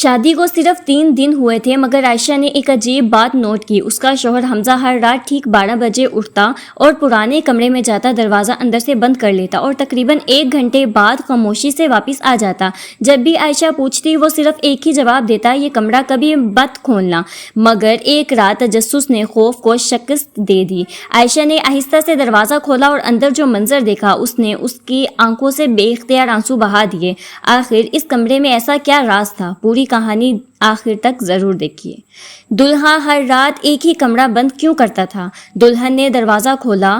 شادی کو صرف 3 دن ہوئے تھے مگر عائشہ نے ایک عجیب بات نوٹ کی۔ اس کا شوہر حمزہ ہر رات ٹھیک 12 بجے اٹھتا اور پرانے کمرے میں جاتا، دروازہ اندر سے بند کر لیتا اور تقریباً 1 گھنٹے بعد خاموشی سے واپس آ جاتا۔ جب بھی عائشہ پوچھتی وہ صرف ایک ہی جواب دیتا، یہ کمرہ کبھی مت کھولنا۔ مگر ایک رات تجسس نے خوف کو شکست دے دی۔ عائشہ نے آہستہ سے دروازہ کھولا اور اندر جو منظر دیکھا اس نے اس کی آنکھوں سے بے اختیار آنسو بہا دیے۔ آخر اس کمرے میں ایسا کیا راز تھا؟ پوری کہانی آخر تک ضرور دیکھیے۔ دلہا ہر رات ایک ہی کمرہ بند کیوں کرتا تھا؟ دلہن نے دروازہ کھولا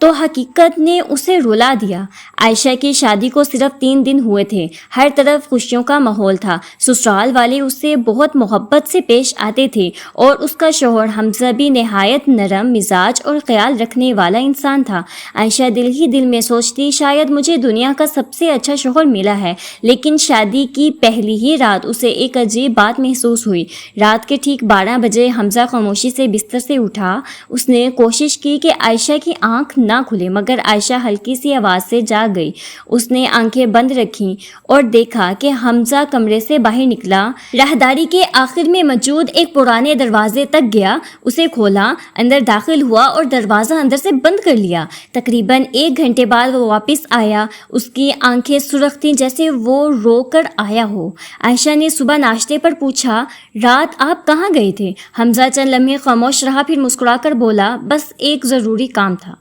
تو حقیقت نے اسے رلا دیا۔ عائشہ کی شادی کو صرف 3 دن ہوئے تھے۔ ہر طرف خوشیوں کا ماحول تھا۔ سسرال والے اس سے بہت محبت سے پیش آتے تھے اور اس کا شوہر حمزہ بھی نہایت نرم مزاج اور خیال رکھنے والا انسان تھا۔ عائشہ دل ہی دل میں سوچتی، شاید مجھے دنیا کا سب سے اچھا شوہر ملا ہے۔ لیکن شادی کی پہلی ہی رات اسے ایک عجیب بات محسوس ہوئی۔ رات کے ٹھیک 12 بجے حمزہ خاموشی سے بستر سے اٹھا۔ اس نے کوشش کی کہ عائشہ کی آنکھ نہ کھلے مگر عائشہ ہلکی سی آواز سے جاگ گئی۔ اس نے آنکھیں بند رکھیں اور دیکھا کہ حمزہ کمرے سے باہر نکلا، راہداری کے آخر میں موجود ایک پرانے دروازے تک گیا، اسے کھولا، اندر داخل ہوا اور دروازہ اندر سے بند کر لیا۔ تقریباً 1 گھنٹے بعد وہ واپس آیا۔ اس کی آنکھیں سرخ تھیں جیسے وہ رو کر آیا ہو۔ عائشہ نے صبح ناشتے پر پوچھا، رات آپ کہاں گئے تھے؟ حمزہ چند لمحے خاموش رہا، پھر مسکرا کر بولا، بس ایک ضروری کام تھا۔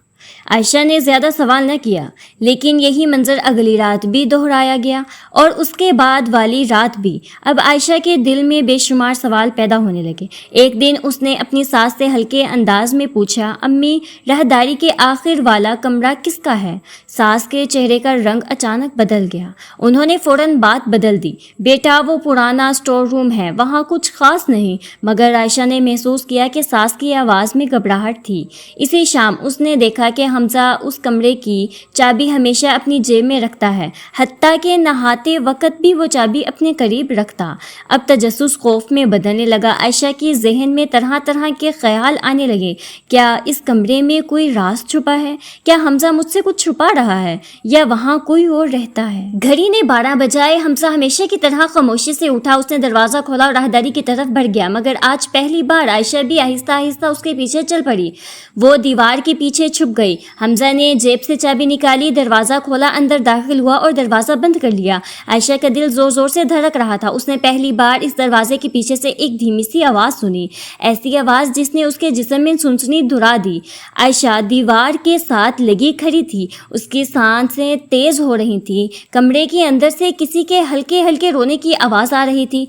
عائشہ نے زیادہ سوال نہ کیا، لیکن یہی منظر اگلی رات بھی دہرایا گیا اور اس کے بعد والی رات بھی۔ اب عائشہ کے دل میں بے شمار سوال پیدا ہونے لگے۔ ایک دن اس نے اپنی ساس سے ہلکے انداز میں پوچھا، امی، راہداری کے آخر والا کمرہ کس کا ہے؟ ساس کے چہرے کا رنگ اچانک بدل گیا۔ انہوں نے فوراً بات بدل دی، بیٹا وہ پرانا اسٹور روم ہے، وہاں کچھ خاص نہیں۔ مگر عائشہ نے محسوس کیا کہ ساس کی آواز میں گھبراہٹ تھی۔ اسی شام اس نے دیکھا کہ حمزہ اس کمرے کی چابی ہمیشہ اپنی جیب میں رکھتا ہے، حتیٰ کہ نہاتے وقت بھی وہ چابی اپنے قریب رکھتا۔ اب تجسس خوف میں بدلنے لگا۔ عائشہ کی ذہن میں طرح طرح کے خیال آنے لگے۔ کیا اس کمرے میں کوئی راز چھپا ہے؟ کیا حمزہ مجھ سے کچھ چھپا رہا ہے یا وہاں کوئی اور رہتا ہے؟ گھڑی نے 12 بجائے۔ حمزہ ہمیشہ کی طرح خاموشی سے اٹھا، اس نے دروازہ کھولا اور راہداری کی طرف بڑھ گیا۔ مگر آج پہلی بار عائشہ بھی آہستہ آہستہ اس کے پیچھے چل پڑی۔ وہ دیوار کے پیچھے چھپ گئی۔ حمزہ نے جیب سے چابی نکالی، دروازہ کھولا، اندر داخل ہوا اور دروازہ بند کر لیا۔ عائشہ کا دل زور زور سے دھڑک رہا تھا۔ اس نے پہلی بار اس دروازے کے پیچھے سے ایک دھیمی سی آواز سنی، ایسی آواز جس نے اس کے جسم میں سنسنی دھرا دی۔ عائشہ دیوار کے ساتھ لگی کھڑی تھی، اس کی سانسیں تیز ہو رہی تھیں۔ کمرے کے اندر سے کسی کے ہلکے ہلکے رونے کی آواز آ رہی تھی۔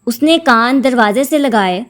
اس نے کان دروازے سے لگائے،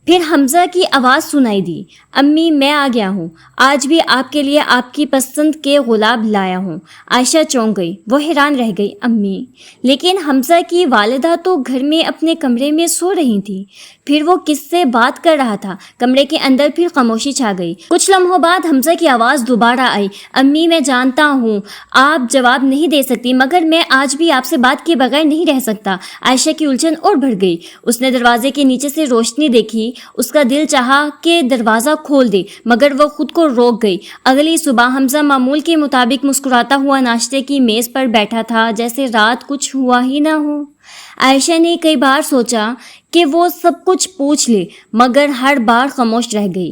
پھر حمزہ کی آواز سنائی دی، امی میں آ گیا ہوں، آج بھی آپ کے لیے آپ کی پسند کے گلاب لایا ہوں۔ عائشہ چونک گئی، وہ حیران رہ گئی، امی؟ لیکن حمزہ کی والدہ تو گھر میں اپنے کمرے میں سو رہی تھی، پھر وہ کس سے بات کر رہا تھا؟ کمرے کے اندر پھر خاموشی چھا گئی۔ کچھ لمحوں بعد حمزہ کی آواز دوبارہ آئی، امی میں جانتا ہوں آپ جواب نہیں دے سکتی مگر میں آج بھی آپ سے بات کیے بغیر نہیں رہ سکتا۔ عائشہ کی الجھن اور بڑھ گئی۔ اس نے دروازے کے نیچے سے روشنی دیکھی، اس کا دل چاہا کہ دروازہ کھول دے مگر وہ خود کو روک گئی۔ اگلی صبح حمزہ معمول کے مطابق مسکراتا ہوا ناشتے کی میز پر بیٹھا تھا، جیسے رات کچھ ہوا ہی نہ ہو۔ عائشہ نے کئی بار سوچا کہ وہ سب کچھ پوچھ لے مگر ہر بار خاموش رہ گئی۔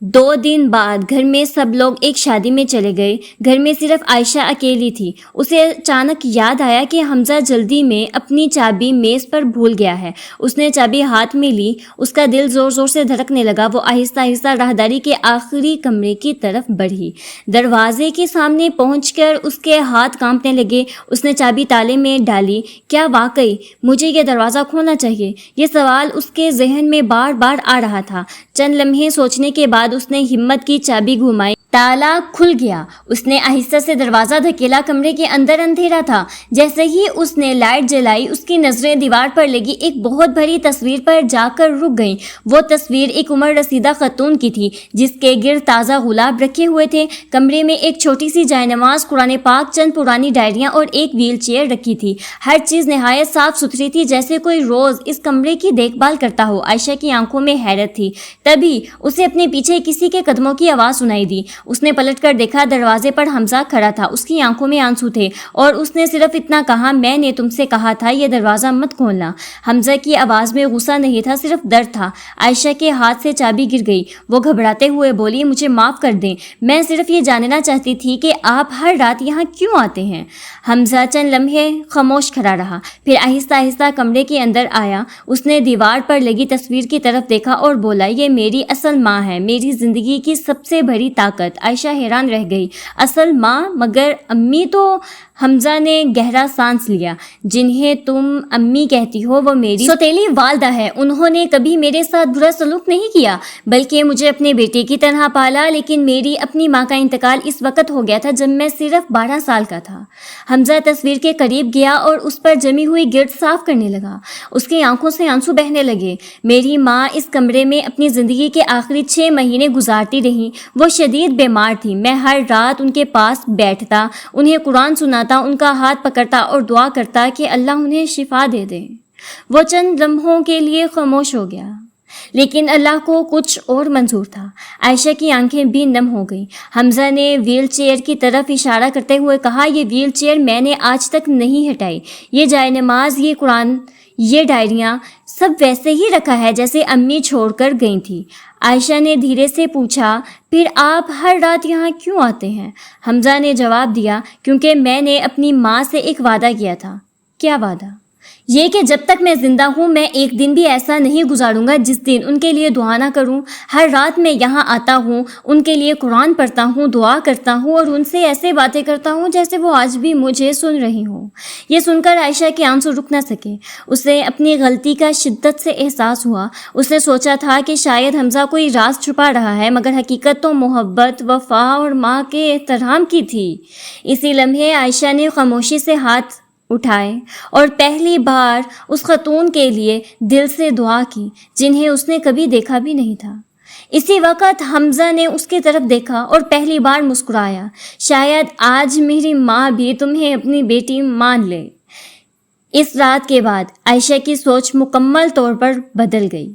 2 دن بعد گھر میں سب لوگ ایک شادی میں چلے گئے۔ گھر میں صرف عائشہ اکیلی تھی۔ اسے اچانک یاد آیا کہ حمزہ جلدی میں اپنی چابی میز پر بھول گیا ہے۔ اس نے چابی ہاتھ میں لی، اس کا دل زور زور سے دھڑکنے لگا۔ وہ آہستہ آہستہ راہداری کے آخری کمرے کی طرف بڑھی۔ دروازے کے سامنے پہنچ کر اس کے ہاتھ کانپنے لگے۔ اس نے چابی تالے میں ڈالی۔ کیا واقعی مجھے یہ دروازہ کھولنا چاہیے؟ یہ سوال اس کے ذہن میں بار بار آ رہا تھا۔ چند لمحے سوچنے کے بعد اس نے ہمت کی چابی گھمائی، تالا کھل گیا۔ اس نے آہستہ سے دروازہ دھکیلا۔ کمرے کے اندر اندھیرا تھا۔ جیسے ہی اس نے لائٹ جلائی، اس کی نظریں دیوار پر لگی ایک بہت بڑی تصویر پر جا کر رک گئیں۔ وہ تصویر ایک عمر رسیدہ خاتون کی تھی جس کے گرد تازہ گلاب رکھے ہوئے تھے۔ کمرے میں ایک چھوٹی سی جائے نماز، قرآن پاک، چند پرانی ڈائریاں اور ایک ویل چیئر رکھی تھی۔ ہر چیز نہایت صاف ستھری تھی، جیسے کوئی روز اس کمرے کی دیکھ بھال کرتا ہو۔ عائشہ کی آنکھوں میں حیرت تھی۔ تبھی اسے اپنے پیچھے پیچھے کسی کے قدموں کی آواز سنائی دی۔ اس نے پلٹ کر دیکھا، دروازے پر حمزہ کھڑا تھا، اس کی آنکھوں میں آنسو تھے اور اس نے صرف اتنا کہا، میں نے تم سے کہا تھا یہ دروازہ مت کھولنا۔ حمزہ کی آواز میں غصہ نہیں تھا، صرف درد تھا۔ عائشہ کے ہاتھ سے چابی گر گئی، وہ گھبراتے ہوئے بولی، مجھے معاف کر دیں، میں صرف یہ جاننا چاہتی تھی کہ آپ ہر رات یہاں کیوں آتے ہیں؟ حمزہ چند لمحے خاموش کھڑا رہا، پھر آہستہ آہستہ کمرے کے اندر آیا۔ اس نے دیوار پر لگی تصویر کی طرف دیکھا اور بولا، یہ میری اصل ماں ہے، میری زندگی کی سب سے بڑی طاقت۔ عائشہ حیران رہ گئی، اصل ماں؟ مگر امی تو؟ حمزہ نے گہرا سانس لیا، جنہیں تم امی کہتی ہو وہ میری سوتیلی والدہ ہے۔ انہوں نے کبھی میرے ساتھ برا سلوک نہیں کیا، بلکہ مجھے اپنے بیٹے کی طرح پالا، لیکن میری اپنی ماں کا انتقال اس وقت ہو گیا تھا جب میں صرف 12 سال کا تھا۔ حمزہ تصویر کے قریب گیا اور اس پر جمی ہوئی گرد صاف کرنے لگا۔ اس کی آنکھوں سے آنسو بہنے لگے۔ میری ماں اس کمرے میں اپنی زندگی کے آخری 6 مہینے گزارتی رہی۔ وہ شدید بیمار تھی۔ میں ہر رات ان کے پاس بیٹھتا، انہیں قرآن سناتا، ان کا ہاتھ پکڑتا اور دعا کرتا کہ اللہ انہیں شفا دے دے۔ وہ چند لمحوں کے لیے خاموش ہو گیا، لیکن اللہ کو کچھ اور منظور تھا۔ عائشہ کی آنکھیں بھی نم ہو گئیں۔ حمزہ نے ویل چیئر کی طرف اشارہ کرتے ہوئے کہا، یہ ویل چیئر میں نے آج تک نہیں ہٹائی، یہ جائے نماز، یہ قرآن، یہ ڈائریاں، سب ویسے ہی رکھا ہے جیسے امی چھوڑ کر گئی تھی۔ عائشہ نے دھیرے سے پوچھا، پھر آپ ہر رات یہاں کیوں آتے ہیں؟ حمزہ نے جواب دیا، کیونکہ میں نے اپنی ماں سے ایک وعدہ کیا تھا۔ کیا وعدہ؟ یہ کہ جب تک میں زندہ ہوں میں ایک دن بھی ایسا نہیں گزاروں گا جس دن ان کے لیے دعا نہ کروں۔ ہر رات میں یہاں آتا ہوں، ان کے لیے قرآن پڑھتا ہوں، دعا کرتا ہوں اور ان سے ایسے باتیں کرتا ہوں جیسے وہ آج بھی مجھے سن رہی ہوں۔ یہ سن کر عائشہ کے آنسو رک نہ سکے۔ اسے اپنی غلطی کا شدت سے احساس ہوا۔ اس نے سوچا تھا کہ شاید حمزہ کوئی راز چھپا رہا ہے، مگر حقیقت تو محبت، وفا اور ماں کے احترام کی تھی۔ اسی لمحے عائشہ نے خاموشی سے ہاتھ اٹھائے اور پہلی بار اس خاتون کے لیے دل سے دعا کی جنہیں اس نے کبھی دیکھا بھی نہیں تھا۔ اسی وقت حمزہ نے اس کی طرف دیکھا اور پہلی بار مسکرایا، شاید آج میری ماں بھی تمہیں اپنی بیٹی مان لے۔ اس رات کے بعد عائشہ کی سوچ مکمل طور پر بدل گئی۔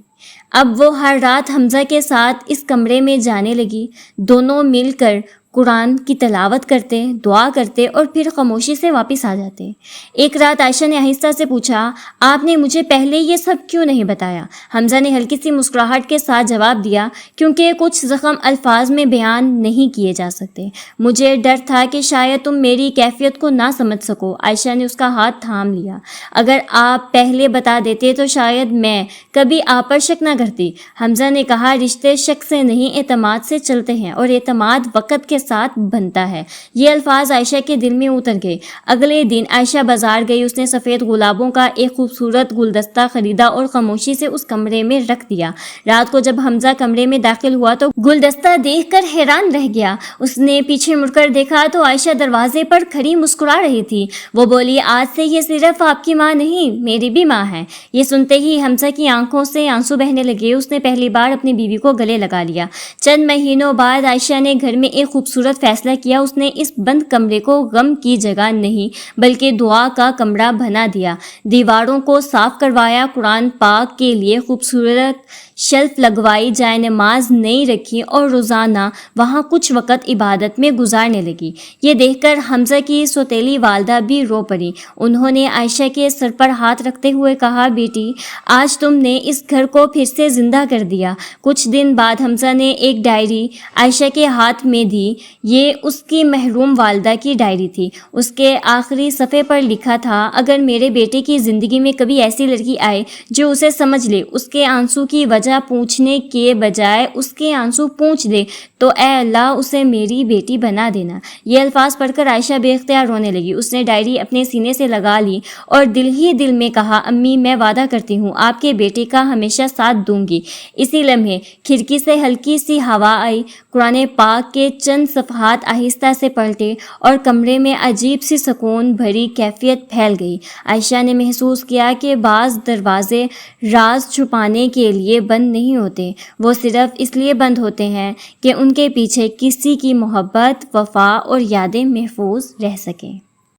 اب وہ ہر رات حمزہ کے ساتھ اس کمرے میں جانے لگی۔ دونوں مل کر قرآن کی تلاوت کرتے، دعا کرتے اور پھر خاموشی سے واپس آ جاتے۔ ایک رات عائشہ نے آہستہ سے پوچھا، آپ نے مجھے پہلے یہ سب کیوں نہیں بتایا؟ حمزہ نے ہلکی سی مسکراہٹ کے ساتھ جواب دیا، کیونکہ کچھ زخم الفاظ میں بیان نہیں کیے جا سکتے۔ مجھے ڈر تھا کہ شاید تم میری کیفیت کو نہ سمجھ سکو۔ عائشہ نے اس کا ہاتھ تھام لیا، اگر آپ پہلے بتا دیتے تو شاید میں کبھی آپ پر شک نہ کرتی۔ حمزہ نے کہا، رشتے شک سے نہیں اعتماد سے چلتے ہیں اور اعتماد وقت کے ساتھ بنتا ہے۔ یہ الفاظ عائشہ کے دل میں اتر گئے۔ اگلے دن عائشہ بازار گئی، اس نے سفید گلابوں کا ایک خوبصورت گلدستہ خریدا اور خاموشی سے اس کمرے میں رکھ دیا۔ رات کو جب حمزہ کمرے میں داخل ہوا تو گلدستہ دیکھ کر حیران رہ گیا۔ اس نے پیچھے مڑ کر دیکھا تو عائشہ دروازے پر کھڑی مسکرا رہی تھی۔ وہ بولی، آج سے یہ صرف آپ کی ماں نہیں، میری بھی ماں ہے۔ یہ سنتے ہی حمزہ کی آنکھوں سے آنسو بہنے لگے۔ اس نے پہلی بار اپنی بیوی کو گلے لگا لیا۔ چند مہینوں بعد عائشہ نے گھر میں ایک خوبصورت فیصلہ کیا۔ اس نے اس بند کمرے کو غم کی جگہ نہیں بلکہ دعا کا کمرہ بنا دیا۔ دیواروں کو صاف کروایا، قرآن پاک کے لیے خوبصورت شیلف لگوائی، جائے نماز نئی رکھی اور روزانہ وہاں کچھ وقت عبادت میں گزارنے لگی۔ یہ دیکھ کر حمزہ کی سوتیلی والدہ بھی رو پڑی۔ انہوں نے عائشہ کے سر پر ہاتھ رکھتے ہوئے کہا، بیٹی آج تم نے اس گھر کو پھر سے زندہ کر دیا۔ کچھ دن بعد حمزہ نے ایک ڈائری عائشہ کے ہاتھ میں دی۔ یہ اس کی محروم والدہ کی ڈائری تھی۔ اس کے آخری صفحے پر لکھا تھا، اگر میرے بیٹے کی زندگی میں کبھی ایسی لڑکی آئے جو اسے سمجھ لے، اس کے آنسو کی وجہ پوچھنے کے بجائے اس کے آنسو پوچھ دے، تو اے اللہ اسے میری بیٹی بنا دینا۔ یہ الفاظ پڑھ کر عائشہ بے اختیار رونے لگی۔ اس نے ڈائری اپنے سینے سے لگا لی اور دل ہی دل میں کہا، امی میں وعدہ کرتی ہوں آپ کے بیٹے کا ہمیشہ ساتھ دوں گی۔ اسی لمحے کھڑکی سے ہلکی سی ہوا آئی، قرآن پاک کے چند صفحات آہستہ سے پلٹے اور کمرے میں عجیب سی سکون بھری کیفیت پھیل گئی۔ عائشہ نے محسوس کیا کہ بعض دروازے راز چھپانے کے لیے بند نہیں ہوتے، وہ صرف اس لیے بند ہوتے ہیں کہ ان کے پیچھے کسی کی محبت، وفا اور یادیں محفوظ رہ سکیں۔